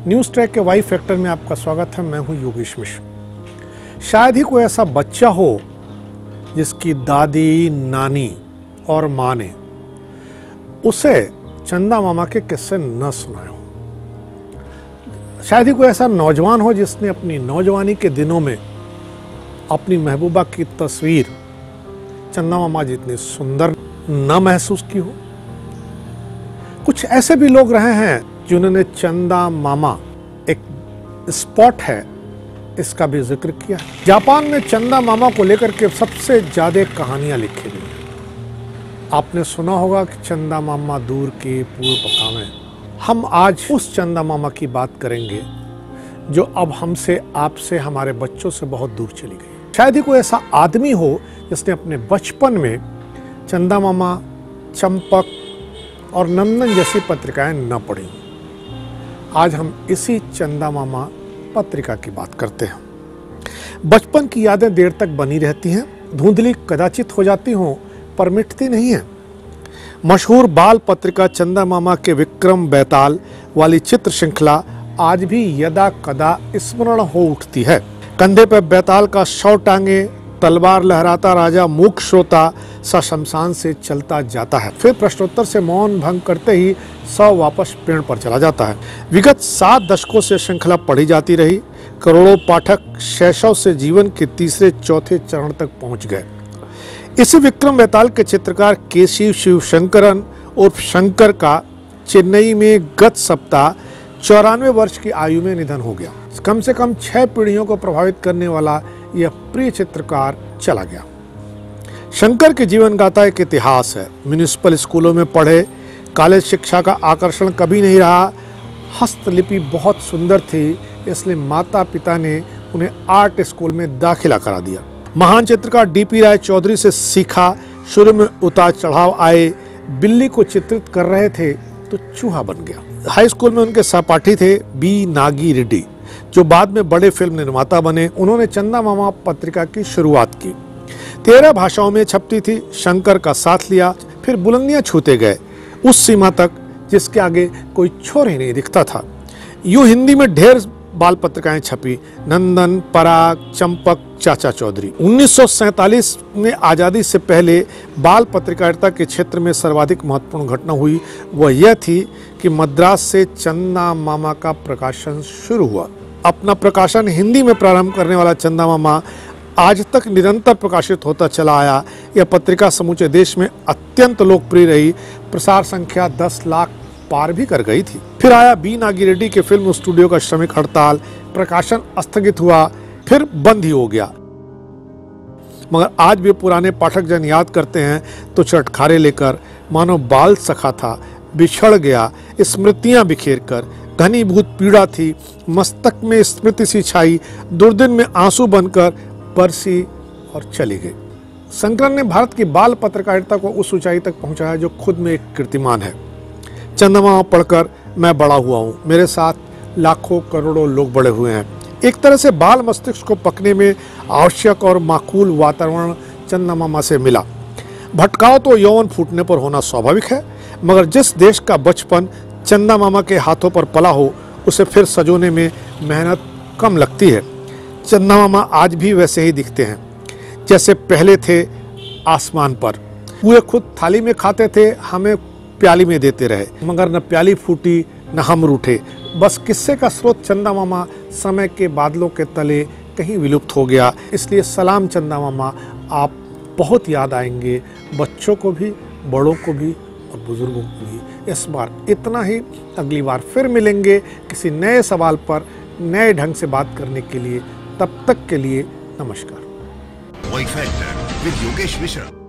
News track के Y factor में आपका स्वागत है। मैं हूं योगेश मिश्र। शायद ही कोई ऐसा बच्चा हो जिसकी दादी, नानी और माँ ने उसे चंदा मामा के किस्से न सुनाए हो। शायद ही कोई ऐसा नौजवान हो जिसने अपनी नौजवानी के दिनों में अपनी महबूबा की तस्वीर चंदा मामा जितनी सुंदर न महसूस की हो। कुछ ऐसे भी लोग रहे हैं जिन्होंने चंदा मामा एक स्पॉट है इसका भी जिक्र किया। जापान में चंदा मामा को लेकर के सबसे ज्यादा कहानियां लिखी गई हैं। आपने सुना होगा कि चंदा मामा दूर के पूर्व पकावे। हम आज उस चंदा मामा की बात करेंगे जो अब हमसे, आपसे, हमारे बच्चों से बहुत दूर चली गई। शायद ही कोई ऐसा आदमी हो जिसने अपने बचपन में चंदा मामा, चंपक और नंदन जैसी पत्रिकाएं न पढ़ी। आज हम इसी चंदा मामा पत्रिका की बात करते हैं। बचपन की यादें देर तक बनी रहती हैं, धुंधली कदाचित हो जाती हों पर मिटती नहीं हैं। मशहूर बाल पत्रिका चंदा मामा के विक्रम बेताल वाली चित्र श्रृंखला आज भी यदा कदा स्मरण हो उठती है। कंधे पर बेताल का शव टांगे तलवार लहराता राजा मूक श्रोता सा शमशान से चलता जाता है, फिर प्रश्नोत्तर से मौन भंग करते ही शव वापस पेड़ पर चला जाता है। विगत 7 दशकों से श्रृंखला पढ़ी जाती रही। करोड़ों पाठक शैशव से जीवन के तीसरे चौथे चरण तक पहुंच गए। इसी विक्रम बेताल के चित्रकार केशव शिवशंकरन उर्फ शंकर का चेन्नई में गत सप्ताह 94 वर्ष की आयु में निधन हो गया। कम से कम 6 पीढ़ियों को प्रभावित करने वाला यह प्रिय चित्रकार चला गया। शंकर की जीवन गाथा एक इतिहास है। म्यूनिसिपल स्कूलों में पढ़े, कॉलेज शिक्षा का आकर्षण कभी नहीं रहा। हस्तलिपि बहुत सुंदर थी, इसलिए माता पिता ने उन्हें आर्ट स्कूल में दाखिला करा दिया। महान चित्रकार डीपी राय चौधरी से सीखा। शुरू में उतार चढ़ाव आए। बिल्ली को चित्रित कर रहे थे तो चूहा बन गया। हाई स्कूल में उनके सहपाठी थे बी नागी रेड्डी, जो बाद में बड़े फिल्म निर्माता बने। उन्होंने चंदा मामा पत्रिका की शुरुआत की। 13 भाषाओं में छपती थी। शंकर का साथ लिया, फिर बुलंदियां छूते गए उस सीमा तक जिसके आगे कोई छोर ही नहीं दिखता था। यूं हिंदी में ढेर बाल पत्रिकाएं छपी। नंदन, पराग, चंपक, चाचा चौधरी। 1947 में आज़ादी से पहले बाल पत्रकारिता के क्षेत्र में सर्वाधिक महत्वपूर्ण घटना हुई। वह यह थी कि मद्रास से चंदा मामा का प्रकाशन शुरू हुआ। अपना प्रकाशन हिंदी में प्रारंभ करने वाला चंदा मामा आज तक निरंतर प्रकाशित होता चला आया। यह पत्रिका समूचे देश में अत्यंत लोकप्रिय रही। प्रसार संख्या 10 लाख पार भी कर गई थी। फिर आया बी नागी रेड्डी के फिल्म स्टूडियो का श्रमिक हड़ताल। प्रकाशन स्थगित हुआ, फिर बंद ही हो गया। मगर आज भी पुराने पाठक जन याद करते हैं तो चटखारे लेकर मानो बाल सखा था, बिछड़ गया स्मृतियां बिखेर कर। घनीभूत पीड़ा थी, मस्तक में स्मृति सी छाई, दुर्दिन में आंसू बनकर बरसी और चली गई। शंकर ने भारत की बाल पत्रकारिता को उस ऊंचाई तक पहुंचाया जो खुद में एक कीर्तिमान है। चंदा मामा पढ़कर मैं बड़ा हुआ हूँ, मेरे साथ लाखों करोड़ों लोग बड़े हुए हैं। एक तरह से बाल मस्तिष्क को पकने में आवश्यक और माकूल वातावरण चंदा मामा से मिला। भटकाव तो यौवन फूटने पर होना स्वाभाविक है, मगर जिस देश का बचपन चंदा मामा के हाथों पर पला हो उसे फिर सजोने में मेहनत कम लगती है। चंदा मामा आज भी वैसे ही दिखते हैं जैसे पहले थे आसमान पर। वे खुद थाली में खाते थे, हमें प्याली में देते रहे, मगर न प्याली फूटी न हम रूठे। बस किस्से का स्रोत चंदा मामा समय के बादलों के तले कहीं विलुप्त हो गया। इसलिए सलाम चंदा मामा, आप बहुत याद आएंगे, बच्चों को भी, बड़ों को भी और बुजुर्गों को भी। इस बार इतना ही। अगली बार फिर मिलेंगे किसी नए सवाल पर नए ढंग से बात करने के लिए। तब तक के लिए नमस्कार। Y factor with Yogesh Mishra.